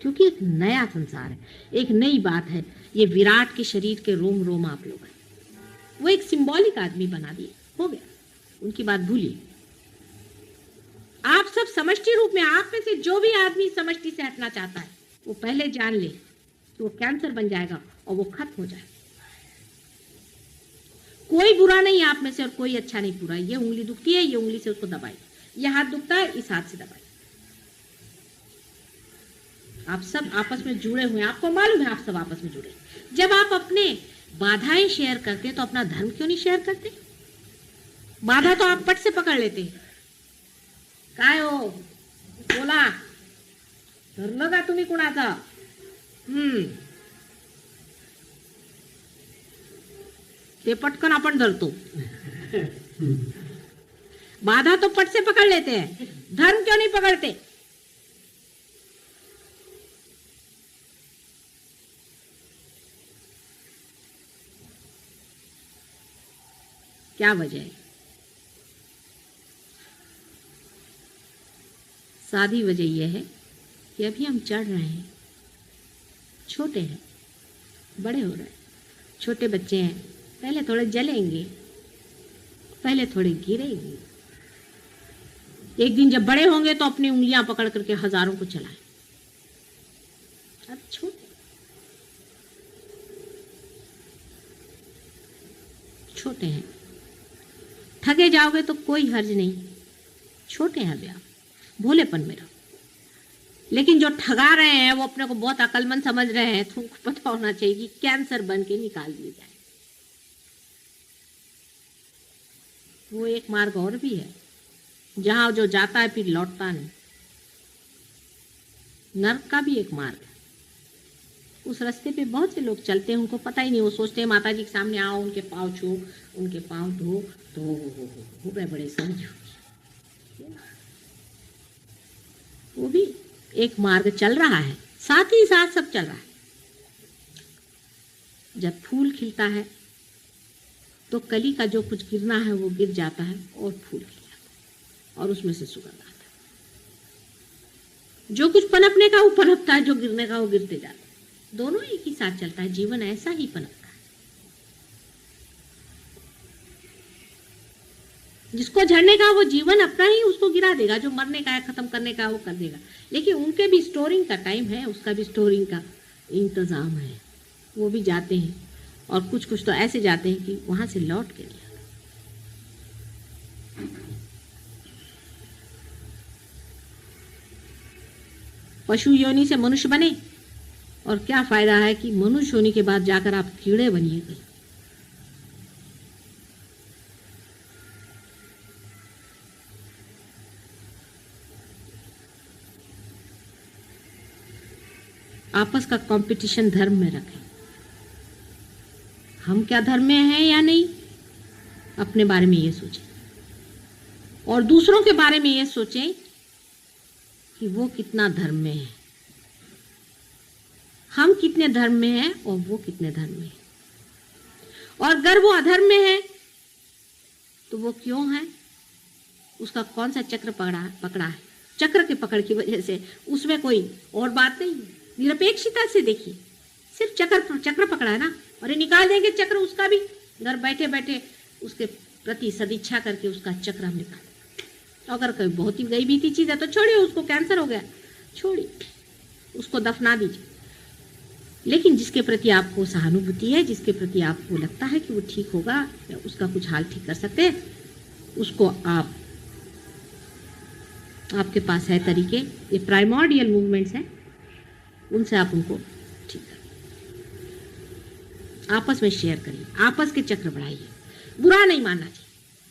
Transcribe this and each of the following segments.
क्योंकि एक नया संसार है, एक नई बात है। ये विराट के शरीर के रोम रोम आप लोग हैं। वो एक सिंबॉलिक आदमी बना दिए, हो गया, उनकी बात भूलिए। आप सब समष्टि रूप में, आप में से जो भी आदमी समष्टि से हटना चाहता है वो पहले जान ले कि वो कैंसर बन जाएगा और वो खत्म हो जाएगा। कोई बुरा नहीं आप में से और कोई अच्छा नहीं पूरा। ये उंगली दुखती है, ये उंगली से उसको दबाई, ये हाथ दुखता है, इस हाथ से दबाई। आप सब आपस में जुड़े हुए हैं, आपको मालूम है आप सब आपस में जुड़े। जब आप अपने बाधाएं शेयर करते तो अपना धर्म क्यों नहीं शेयर करते? बाधा तो आप पट से पकड़ लेते हैं। काय हो बोला, धरलं का तुम्ही कुणाचा? ते पटकन आपण धरतो। बाधा तो पट से पकड़ लेते हैं, धर्म क्यों नहीं पकड़ते? क्या वजह है? सादी वजह यह है कि अभी हम चढ़ रहे हैं, छोटे हैं, बड़े हो रहे हैं। छोटे बच्चे हैं, पहले थोड़े जलेंगे, पहले थोड़े गिरेंगे। एक दिन जब बड़े होंगे तो अपनी उंगलियां पकड़ करके हजारों को चलाएं। अब छोटे हैं, ठगे जाओगे तो कोई हर्ज नहीं। छोटे हैं अभी आप, भोलेपन में रहो। लेकिन जो ठगा रहे हैं वो अपने को बहुत अक्लमंद समझ रहे हैं। तुमको पता होना चाहिए कि कैंसर बन के निकाल दिए जाए। वो एक मार्ग और भी है, जहां जो जाता है फिर लौटता नहीं। नर्क का भी एक मार्ग है। उस रास्ते पे बहुत से लोग चलते हैं, उनको पता ही नहीं। वो सोचते हैं माता जी के सामने आओ, उनके पाँव छू, उनके पाँव धो, तो हो गए बड़े समझो। वो भी एक मार्ग चल रहा है, साथ ही साथ सब चल रहा है। जब फूल खिलता है तो कली का जो कुछ गिरना है वो गिर जाता है और फूल खिल जाता है और उसमें से सुगंध आता है। जो कुछ पनपने का वो पनपता है, जो गिरने का वो गिरते जाता है। दोनों एक ही साथ चलता है। जीवन ऐसा ही पनपता है। जिसको झड़ने का वो जीवन अपना ही उसको गिरा देगा, जो मरने का है, खत्म करने का वो कर देगा। लेकिन उनके भी स्टोरिंग का टाइम है, उसका भी स्टोरिंग का इंतजाम है। वो भी जाते हैं और कुछ कुछ तो ऐसे जाते हैं कि वहां से लौट के नहीं आते। पशु योनि से मनुष्य बने और क्या फायदा है कि मनुष्य होने के बाद जाकर आप कीड़े बनिएगा। आपस का कंपटीशन धर्म में रखें। हम क्या धर्म में हैं या नहीं, अपने बारे में ये सोचें और दूसरों के बारे में ये सोचें कि वो कितना धर्म में है, हम कितने धर्म में हैं और वो कितने धर्म में है। और अगर वो अधर्म में है तो वो क्यों है, उसका कौन सा चक्र पकड़ा है। चक्र के पकड़ की वजह से उसमें कोई और बात नहीं। निरपेक्षता से देखिए, सिर्फ चक्र पकड़ा है ना, और ये निकाल देंगे चक्र, उसका भी घर बैठे बैठे उसके प्रति सदिच्छा करके उसका चक्र हम निकाल। अगर कोई बहुत ही गई बीती चीज है तो छोड़िए, उसको कैंसर हो गया, छोड़िए, उसको दफना दीजिए। लेकिन जिसके प्रति आपको सहानुभूति है, जिसके प्रति आपको लगता है कि वो ठीक होगा या उसका कुछ हाल ठीक कर सकते हैं, उसको आपके पास है तरीके, ये प्राइमोर्डियल मूवमेंट्स हैं, उनसे आप उनको ठीक करिए। आपस में शेयर करिए, आपस के चक्र बढ़ाइए। बुरा नहीं मानना चाहिए,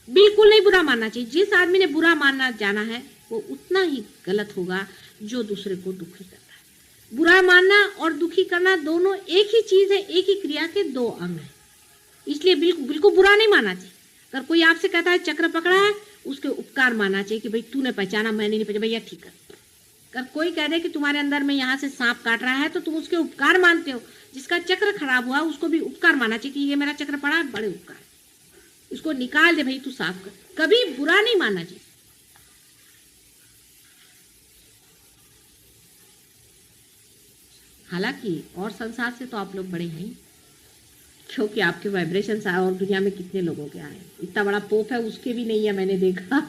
बिल्कुल नहीं बुरा मानना चाहिए। जिस आदमी ने बुरा मानना जाना है वो उतना ही गलत होगा जो दूसरे को दुखी करता है। बुरा मानना और दुखी करना दोनों एक ही चीज है, एक ही क्रिया के दो अंग है। इसलिए बिल्कुल बुरा नहीं मानना चाहिए। अगर कोई आपसे कहता है चक्र पकड़ा है, उसके उपकार मानना चाहिए कि भाई तूने पहचाना, मैंने नहीं पहचाना, भैया ठीक कर। अगर कोई कह दे कि तुम्हारे अंदर में यहाँ से सांप काट रहा है तो तुम उसके उपकार मानते हो। जिसका चक्र खराब हुआ उसको भी उपकार मानना चाहिए कि ये मेरा चक्र पड़ा है, बड़े उपकार, इसको निकाल दे भाई, तू साफ कर। कभी बुरा नहीं मानना चाहिए। हालांकि और संसार से तो आप लोग बड़े हैं ही, क्योंकि आपके वाइब्रेशंस आए और दुनिया में कितने लोगों के आए। इतना बड़ा पोप है उसके भी नहीं है, मैंने देखा।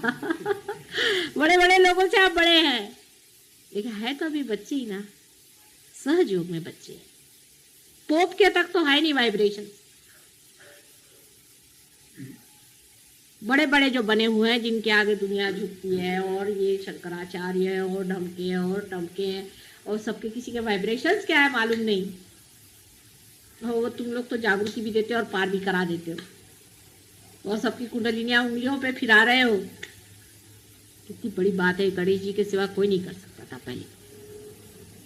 बड़े बड़े लोगों से आप बड़े हैं, लेकिन है तो अभी बच्चे ही ना, सहज योग में बच्चे। पोप के तक तो है नहीं वाइब्रेशन। बड़े बड़े जो बने हुए हैं जिनके आगे दुनिया झुकती है, और ये शंकराचार्य है और ढमके हैं और टमके हैं, और सबके किसी के वाइब्रेशंस क्या है मालूम नहीं हो। वो तुम लोग तो जागृति भी देते हो और पार भी करा देते हो, और सबकी कुंडलिनियां उंगलियों पे फिरा रहे हो। कितनी बड़ी बात है, गणेश जी के सिवा कोई नहीं कर सकता था पहले।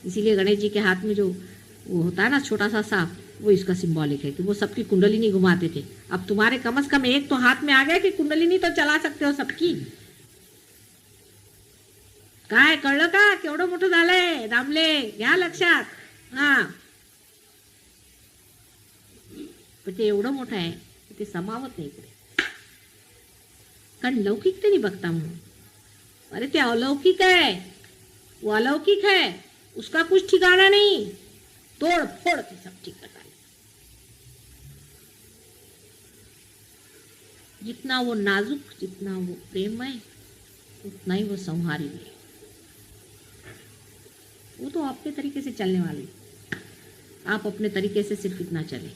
इसीलिए गणेश जी के हाथ में जो वो होता है ना छोटा सा सांप, वो इसका सिंबॉलिक है कि वो सबकी कुंडलिनी घुमाते थे। अब तुम्हारे कम से कम एक तो हाथ में आ गया कि कुंडलिनी तो चला सकते हो सबकी। काय कळलं का केवढं मोठं झालंय दामले, घ्या लक्षात। हा, पण ते एवढं मोठं आहे की ते समावत नाही इकडे, कारण लौकिकतेने बघता म्हणून। अरे ते अलौकिक है, वो अलौकिक है, उसका कुछ ठिकाना नहीं, तोड़ फोड़ के सब ठीक कर डाले। जितना वो नाजुक, जितना वो प्रेममय, उतना ही वो संहारी भी है। वो तो अपने तरीके से चलने वाले, आप अपने तरीके से सिर्फ इतना चले।